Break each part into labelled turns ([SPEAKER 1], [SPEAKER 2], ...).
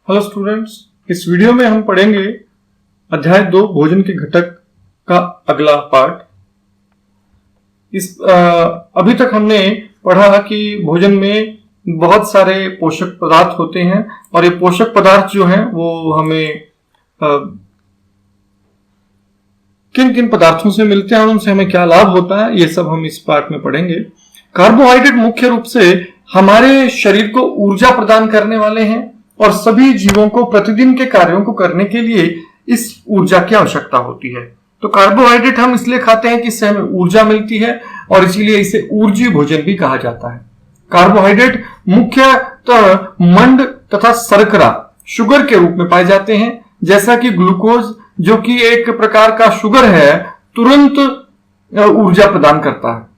[SPEAKER 1] Hello students, इस video में हम पढ़ेंगे अध्याय 2 भोजन के घटक का अगला पार्ट। अभी तक हमने पढ़ा कि भोजन में बहुत सारे पोषक पदार्थ होते हैं और ये पोषक पदार्थ जो हैं वो हमें किन किन पदार्थों से मिलते हैं और उनसे हमें क्या लाभ होता है, ये सब हम इस पार्ट में पढ़ेंगे। कार्बोहाइड्रेट मुख्य रूप से हमारे शरीर को ऊर्जा प्रदान करने वाले हैं और सभी जीवों को प्रतिदिन के कार्यों को करने के लिए इस ऊर्जा की आवश्यकता होती है। तो कार्बोहाइड्रेट हम इसलिए खाते हैं कि इससे हमें ऊर्जा मिलती है और इसीलिए इसे ऊर्जीय भोजन भी कहा जाता है। कार्बोहाइड्रेट मुख्यतः मंड तथा शर्करा शुगर के रूप में पाए जाते हैं, जैसा कि ग्लूकोज जो कि एक प्रकार का शुगर है तुरंत ऊर्जा प्रदान करता है।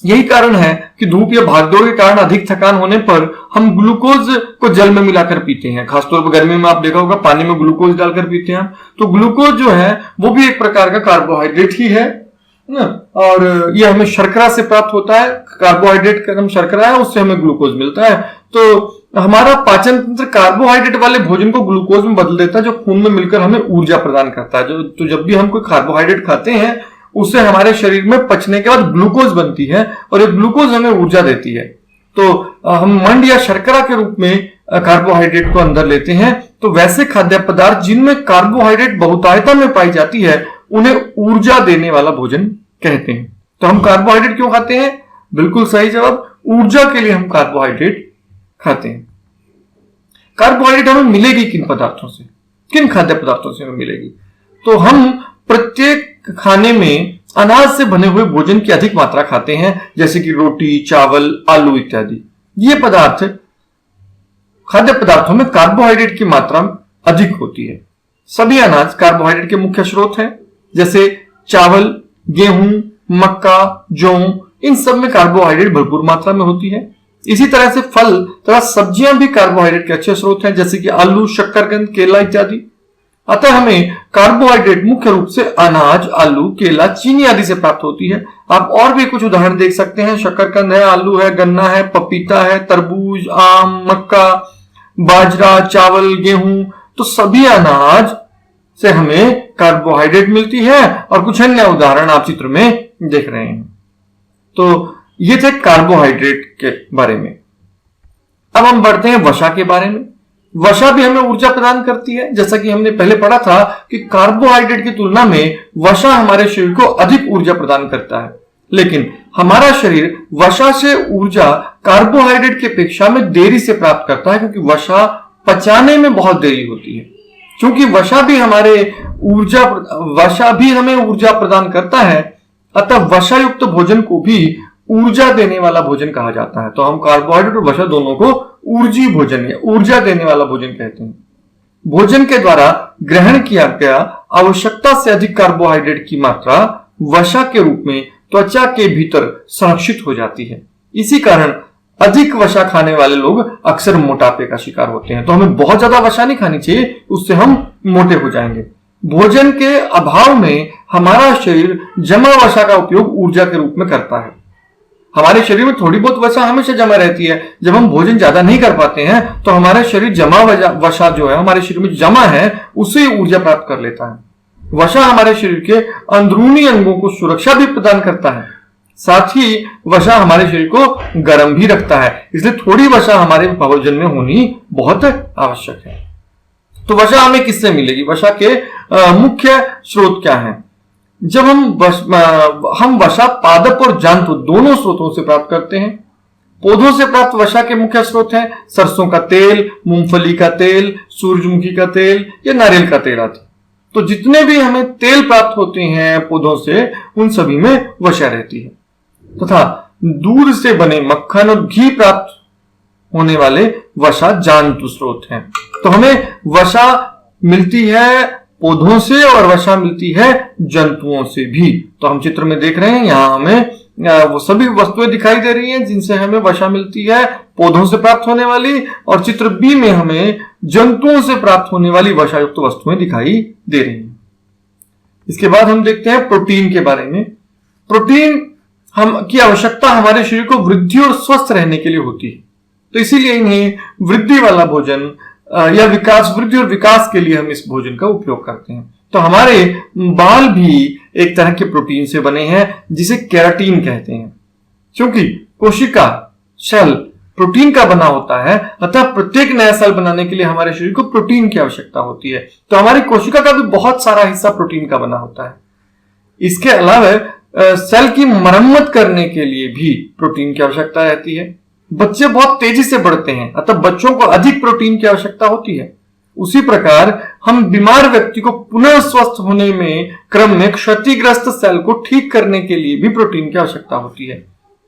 [SPEAKER 1] यही कारण है कि धूप या भागदौड़ के कारण अधिक थकान होने पर हम ग्लूकोज को जल में मिलाकर पीते हैं। खासतौर पर गर्मी में आप देखा होगा पानी में ग्लूकोज डालकर पीते हैं। तो ग्लूकोज जो है वो भी एक प्रकार का कार्बोहाइड्रेट ही है ना, और ये हमें शर्करा से प्राप्त होता है। कार्बोहाइड्रेट का नाम शर्करा है, उससे हमें ग्लूकोज मिलता है। तो हमारा पाचन तंत्र कार्बोहाइड्रेट वाले भोजन को ग्लूकोज में बदल देता है, जो खून में मिलकर हमें ऊर्जा प्रदान करता है। तो जब भी हम कोई कार्बोहाइड्रेट खाते हैं उससे हमारे शरीर में पचने के बाद ग्लूकोज बनती है और ये ग्लूकोज हमें ऊर्जा देती है। तो हम मंड या शर्करा के रूप में कार्बोहाइड्रेट को अंदर लेते हैं। तो वैसे खाद्य पदार्थ जिनमें कार्बोहाइड्रेट बहुतायता में पाई जाती है उन्हें ऊर्जा देने वाला भोजन कहते हैं। तो हम कार्बोहाइड्रेट क्यों खाते हैं? बिल्कुल सही जवाब, ऊर्जा के लिए हम कार्बोहाइड्रेट खाते हैं। कार्बोहाइड्रेट हमें मिलेगी किन पदार्थों से, किन खाद्य पदार्थों से हमें मिलेगी? तो हम प्रत्येक खाने में अनाज से बने हुए भोजन की अधिक मात्रा खाते हैं, जैसे कि रोटी, चावल, आलू इत्यादि। ये पदार्थ खाद्य पदार्थों में कार्बोहाइड्रेट की मात्रा अधिक होती है। सभी अनाज कार्बोहाइड्रेट के मुख्य स्रोत हैं, जैसे चावल, गेहूं, मक्का, जौ, इन सब में कार्बोहाइड्रेट भरपूर मात्रा में होती है। इसी तरह से फल तथा सब्जियां भी कार्बोहाइड्रेट के अच्छे स्रोत हैं, जैसे कि आलू, शकरकंद, केला इत्यादि। अतः हमें कार्बोहाइड्रेट मुख्य रूप से अनाज, आलू, केला, चीनी आदि से प्राप्त होती है। आप और भी कुछ उदाहरण देख सकते हैं, शकरकंद है, आलू है, गन्ना है, पपीता है, तरबूज, आम, मक्का, बाजरा, चावल, गेहूं। तो सभी अनाज से हमें कार्बोहाइड्रेट मिलती है और कुछ अन्य उदाहरण आप चित्र में देख रहे हैं। तो ये थे कार्बोहाइड्रेट के बारे में। अब हम बढ़ते हैं वसा के बारे में। वसा भी हमें ऊर्जा प्रदान करती है। जैसा कि हमने पहले पढ़ा था कि कार्बोहाइड्रेट की तुलना में वसा हमारे शरीर को अधिक ऊर्जा प्रदान करता है, लेकिन हमारा शरीर वसा से ऊर्जा कार्बोहाइड्रेट की अपेक्षा में देरी से प्राप्त करता है, क्योंकि वसा पचाने में बहुत देरी होती है। क्योंकि वसा भी हमें ऊर्जा प्रदान करता है, अतः वसा युक्त भोजन को भी ऊर्जा देने वाला भोजन कहा जाता है। तो हम कार्बोहाइड्रेट और वसा दोनों को ऊर्जीय भोजन या ऊर्जा देने वाला भोजन कहते हैं। भोजन के द्वारा ग्रहण किया गया आवश्यकता से अधिक कार्बोहाइड्रेट की मात्रा वसा के रूप में त्वचा के भीतर संरक्षित हो जाती है। इसी कारण अधिक वसा खाने वाले लोग अक्सर मोटापे का शिकार होते हैं। तो हमें बहुत ज्यादा वसा नहीं खानी चाहिए, उससे हम मोटे हो जाएंगे। भोजन के अभाव में हमारा शरीर जमा वसा का उपयोग ऊर्जा के रूप में करता है। हमारे शरीर में थोड़ी बहुत वसा हमेशा जमा रहती है। जब हम भोजन ज्यादा नहीं कर पाते हैं तो हमारा शरीर जमा वसा जो है हमारे शरीर में जमा है उससे ऊर्जा प्राप्त कर लेता है। वसा हमारे शरीर के अंदरूनी अंगों को सुरक्षा भी प्रदान करता है, साथ ही वसा हमारे शरीर को गर्म भी रखता है। इसलिए थोड़ी वसा हमारे भोजन में होनी बहुत आवश्यक है। तो वसा हमें किससे मिलेगी? वसा के मुख्य स्रोत क्या है? जब हम वसा पादप और जंतु दोनों स्रोतों से प्राप्त करते हैं। पौधों से प्राप्त वसा के मुख्य स्रोत हैं सरसों का तेल, मूंगफली का तेल, सूरजमुखी का तेल या नारियल का तेल आदि। तो जितने भी हमें तेल प्राप्त होते हैं पौधों से, उन सभी में वसा रहती है। तथा दूध से बने मक्खन और घी प्राप्त होने वाले वसा जंतु स्रोत हैं। तो हमें वसा मिलती है पौधों से और वसा मिलती है जंतुओं से भी। तो हम चित्र में देख रहे हैं, यहाँ हमें वो सभी वस्तुएं दिखाई दे रही हैं जिनसे हमें वसा मिलती है, पौधों से प्राप्त होने वाली, और चित्र बी में हमें जंतुओं से प्राप्त होने वाली वसा युक्त वस्तुएं दिखाई दे रही हैं। इसके बाद हम देखते हैं प्रोटीन के बारे में। प्रोटीन की आवश्यकता हमारे शरीर को वृद्धि और स्वस्थ रहने के लिए होती है। तो इसीलिए इन्हें वृद्धि वाला भोजन या विकास, वृद्धि और विकास के लिए हम इस भोजन का उपयोग करते हैं। तो हमारे बाल भी एक तरह के प्रोटीन से बने हैं जिसे केराटिन कहते हैं। क्योंकि कोशिका सेल प्रोटीन का बना होता है, अतः प्रत्येक नया सेल बनाने के लिए हमारे शरीर को प्रोटीन की आवश्यकता होती है। तो हमारी कोशिका का भी बहुत सारा हिस्सा प्रोटीन का बना होता है। इसके अलावा सेल की मरम्मत करने के लिए भी प्रोटीन की आवश्यकता रहती है। बच्चे बहुत तेजी से बढ़ते हैं, अतः बच्चों को अधिक प्रोटीन की आवश्यकता होती है। उसी प्रकार हम बीमार व्यक्ति को पुनः स्वस्थ होने में क्रम में क्षतिग्रस्त सेल को ठीक करने के लिए भी प्रोटीन की आवश्यकता होती है।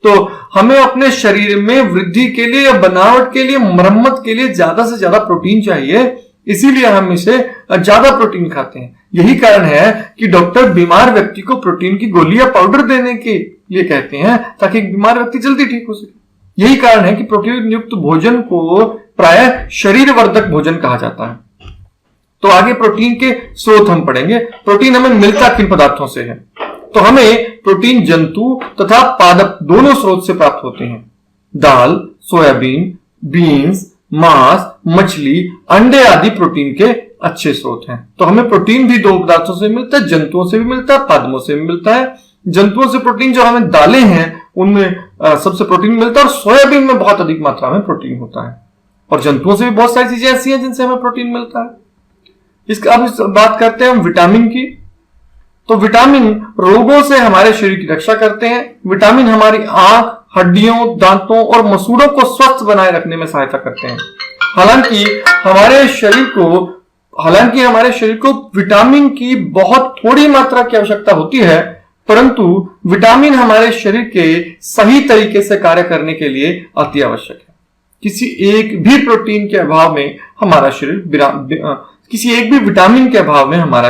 [SPEAKER 1] तो हमें अपने शरीर में वृद्धि के लिए या बनावट के लिए, मरम्मत के लिए ज्यादा से ज्यादा प्रोटीन चाहिए, इसीलिए हम इसे ज्यादा प्रोटीन खाते हैं। यही कारण है कि डॉक्टर बीमार व्यक्ति को प्रोटीन की गोली या पाउडर देने के लिए कहते हैं ताकि बीमार व्यक्ति जल्दी ठीक हो सके। यही कारण है कि प्रोटीन युक्त भोजन को प्रायः शरीर वर्धक भोजन कहा जाता है। तो आगे प्रोटीन के स्रोत हम पढ़ेंगे। प्रोटीन हमें मिलता किन पदार्थों से है? तो हमें प्रोटीन जंतु तथा पादप दोनों स्रोत से प्राप्त होते हैं। दाल, सोयाबीन, बीन्स, मांस, मछली, अंडे आदि प्रोटीन के अच्छे स्रोत हैं। तो हमें प्रोटीन भी दो पदार्थों से मिलता है, जंतुओं से भी मिलता है, पादपों से भी मिलता है। जंतुओं से प्रोटीन जो हमें दालें हैं उनमें सबसे प्रोटीन मिलता है, और सोयाबीन में बहुत अधिक मात्रा में प्रोटीन होता है। और जंतुओं से भी बहुत सारी चीजें ऐसी हैं जिनसे हमें प्रोटीन मिलता है। अब बात करते हैं हम विटामिन की। तो विटामिन रोगों से हमारे शरीर की रक्षा करते हैं। विटामिन हमारी आंख, हड्डियों, दांतों और मसूड़ों को स्वस्थ बनाए रखने में सहायता करते हैं। हालांकि हमारे शरीर को विटामिन की बहुत थोड़ी मात्रा की आवश्यकता होती है, परंतु विटामिन हमारे शरीर के सही तरीके से कार्य करने के लिए अति आवश्यक है। किसी एक भी विटामिन के अभाव में हमारा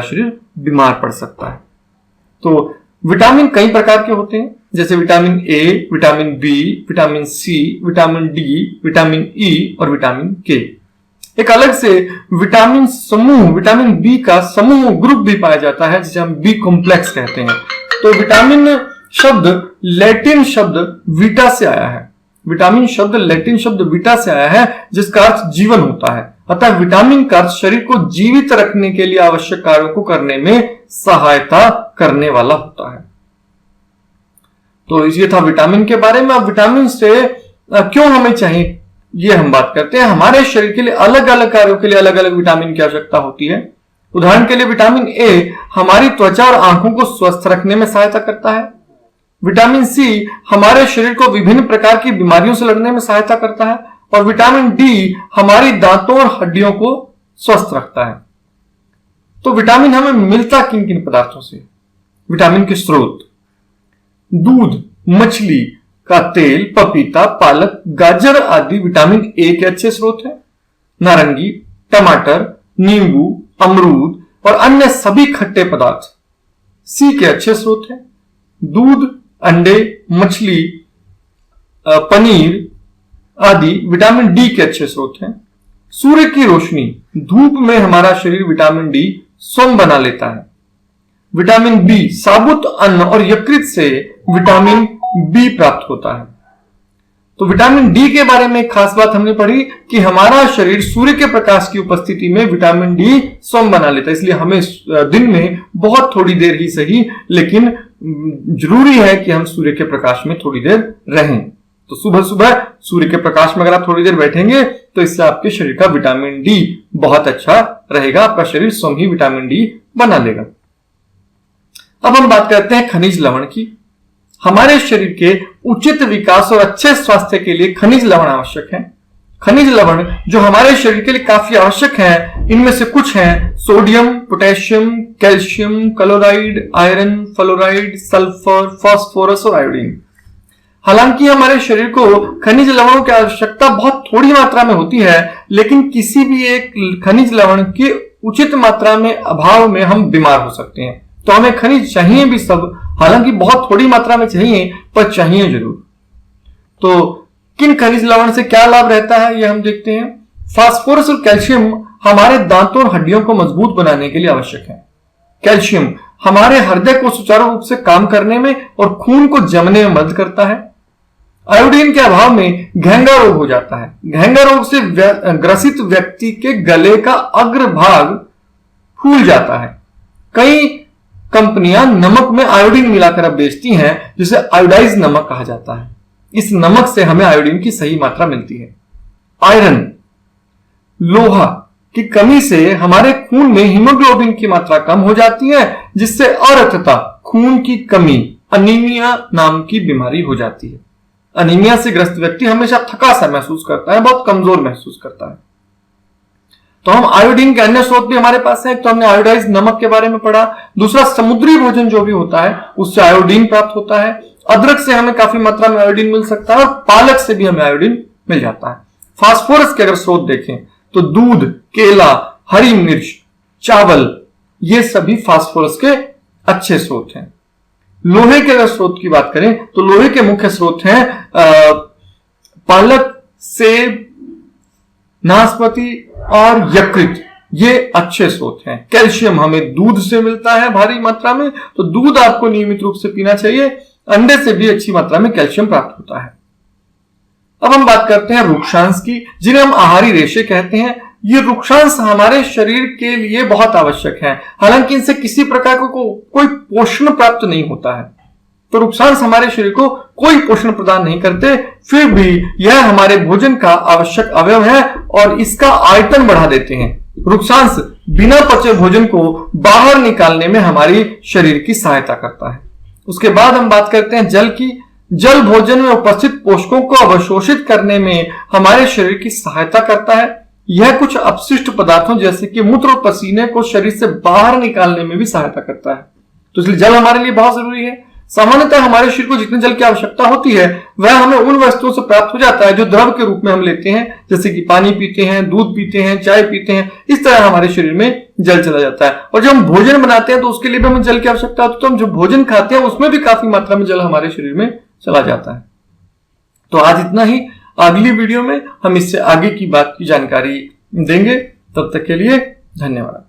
[SPEAKER 1] शरीर बीमार पड़ सकता है। तो विटामिन कई प्रकार के होते हैं, जैसे vitamin A, vitamin B, vitamin C, vitamin D, vitamin E और विटामिन के। एक अलग से विटामिन समूह, विटामिन बी का समूह ग्रुप भी पाया जाता है जिसे हम बी कॉम्प्लेक्स कहते हैं। तो विटामिन शब्द लैटिन शब्द वीटा से आया है। विटामिन शब्द लैटिन शब्द वीटा से आया है, जिसका अर्थ जीवन होता है। अतः विटामिन का अर्थ शरीर को जीवित रखने के लिए आवश्यक कार्यों को करने में सहायता करने वाला होता है। तो ये था विटामिन के बारे में। अब विटामिन से क्यों हमें चाहिए ये हम बात करते हैं। हमारे शरीर के लिए अलग अलग कार्यों के लिए अलग अलग विटामिन की आवश्यकता होती है। उदाहरण के लिए विटामिन ए हमारी त्वचा और आंखों को स्वस्थ रखने में सहायता करता है। विटामिन सी हमारे शरीर को विभिन्न प्रकार की बीमारियों से लड़ने में सहायता करता है। और विटामिन डी हमारी दांतों और हड्डियों को स्वस्थ रखता है। तो विटामिन हमें मिलता किन किन पदार्थों से? विटामिन के स्रोत: दूध, मछली का तेल, पपीता, पालक, गाजर आदि विटामिन ए के अच्छे स्रोत हैं। नारंगी, टमाटर, नींबू, अमरूद और अन्य सभी खट्टे पदार्थ सी के अच्छे स्रोत हैं। दूध, अंडे, मछली, पनीर आदि विटामिन डी के अच्छे स्रोत हैं। सूर्य की रोशनी, धूप में हमारा शरीर विटामिन डी स्वयं बना लेता है। विटामिन बी साबुत अन्न और यकृत से विटामिन बी प्राप्त होता है। तो विटामिन डी के बारे में एक खास बात हमने पढ़ी कि हमारा शरीर सूर्य के प्रकाश की उपस्थिति में विटामिन डी स्वयं बना लेता है। इसलिए हमें दिन में बहुत थोड़ी देर ही सही, लेकिन जरूरी है कि हम सूर्य के प्रकाश में थोड़ी देर रहें। तो सुबह सुबह सूर्य के प्रकाश में अगर आप थोड़ी देर बैठेंगे तो इससे आपके शरीर का विटामिन डी बहुत अच्छा रहेगा। आपका शरीर स्वयं ही विटामिन डी बना लेगा। अब हम बात करते हैं खनिज लवण की। हमारे शरीर के उचित विकास और अच्छे स्वास्थ्य के लिए खनिज लवण आवश्यक है। खनिज लवण जो हमारे शरीर के लिए काफी आवश्यक हैं, इनमें से कुछ हैं: sodium, potassium, calcium, chloride, iron, fluoride, sulphur, phosphorus और आयोडीन। हालांकि हमारे शरीर को खनिज लवणों की आवश्यकता बहुत थोड़ी मात्रा में होती है, लेकिन किसी भी एक खनिज लवण के उचित मात्रा में अभाव में हम बीमार हो सकते हैं। तो हमें खनिज चाहिए भी सब, हालांकि बहुत थोड़ी मात्रा में चाहिए, पर चाहिए जरूर। तो किन खनिज लवण से क्या लाभ रहता है, यह हम देखते हैं। फास्फोरस और कैल्शियम हमारे दांतों और हड्डियों को मजबूत बनाने के लिए आवश्यक है। कैल्शियम हमारे हृदय को सुचारू रूप से काम करने में और खून को जमने में मदद करता है। आयोडीन के अभाव में घेंगा रोग हो जाता है। घेंगा रोग से ग्रसित व्यक्ति के गले का अग्रभाग फूल जाता है। कई कंपनियां नमक में आयोडीन मिलाकर अब बेचती हैं, जिसे आयोडाइज नमक कहा जाता है। इस नमक से हमें आयोडीन की सही मात्रा मिलती है। आयरन, लोहा की कमी से हमारे खून में हीमोग्लोबिन की मात्रा कम हो जाती है, जिससे अरक्तता, खून की कमी, अनीमिया नाम की बीमारी हो जाती है। अनीमिया से ग्रस्त व्यक्ति हमेशा थका सा महसूस करता है, बहुत कमजोर महसूस करता है। तो हम आयोडीन के अन्य स्रोत भी हमारे पास है। तो हमने आयोडाइज नमक के बारे में पढ़ा। दूसरा, समुद्री भोजन जो भी होता है उससे आयोडीन प्राप्त होता है। अदरक से हमें काफी मात्रा में आयोडीन मिल सकता है और पालक से भी हमें आयोडीन मिल जाता है। फास्फोरस के अगर स्रोत देखें तो दूध, केला, हरी मिर्च, चावल, ये सभी फास्फोरस के अच्छे स्रोत हैं। लोहे के अगर स्रोत की बात करें तो लोहे के मुख्य स्रोत हैं पालक, सेब, नाशपाती और यकृत, ये अच्छे स्रोत हैं। कैल्शियम हमें दूध से मिलता है भारी मात्रा में, तो दूध आपको नियमित रूप से पीना चाहिए। अंडे से भी अच्छी मात्रा में कैल्शियम प्राप्त होता है। अब हम बात करते हैं रुक्षांश की, जिन्हें हम आहारी रेशे कहते हैं। ये रुक्षांश हमारे शरीर के लिए बहुत आवश्यक है, हालांकि इनसे किसी प्रकार को कोई पोषण प्राप्त नहीं होता है। तो रुक्षांश हमारे शरीर को कोई पोषण प्रदान नहीं करते, फिर भी यह हमारे भोजन का आवश्यक अवयव है और इसका आयतन बढ़ा देते हैं। रुक्षांश बिना पचे भोजन को बाहर निकालने में हमारी शरीर की सहायता करता है। उसके बाद हम बात करते हैं जल की। जल भोजन में उपस्थित पोषकों को अवशोषित करने में हमारे शरीर की सहायता करता है। यह कुछ अपशिष्ट पदार्थों जैसे कि मूत्र और पसीने को शरीर से बाहर निकालने में भी सहायता करता है। तो इसलिए जल हमारे लिए बहुत जरूरी है। सामान्यतः हमारे शरीर को जितने जल की आवश्यकता होती है वह हमें उन वस्तुओं से प्राप्त हो जाता है जो द्रव के रूप में हम लेते हैं, जैसे कि पानी पीते हैं, दूध पीते हैं, चाय पीते हैं। इस तरह हमारे शरीर में जल चला जाता है। और जब हम भोजन बनाते हैं तो उसके लिए भी हमें जल की आवश्यकता होती है। तो हम जो भोजन खाते हैं उसमें भी काफी मात्रा में जल हमारे शरीर में चला जाता है। तो आज इतना ही। अगली वीडियो में हम इससे आगे की बात की जानकारी देंगे। तब तक के लिए धन्यवाद।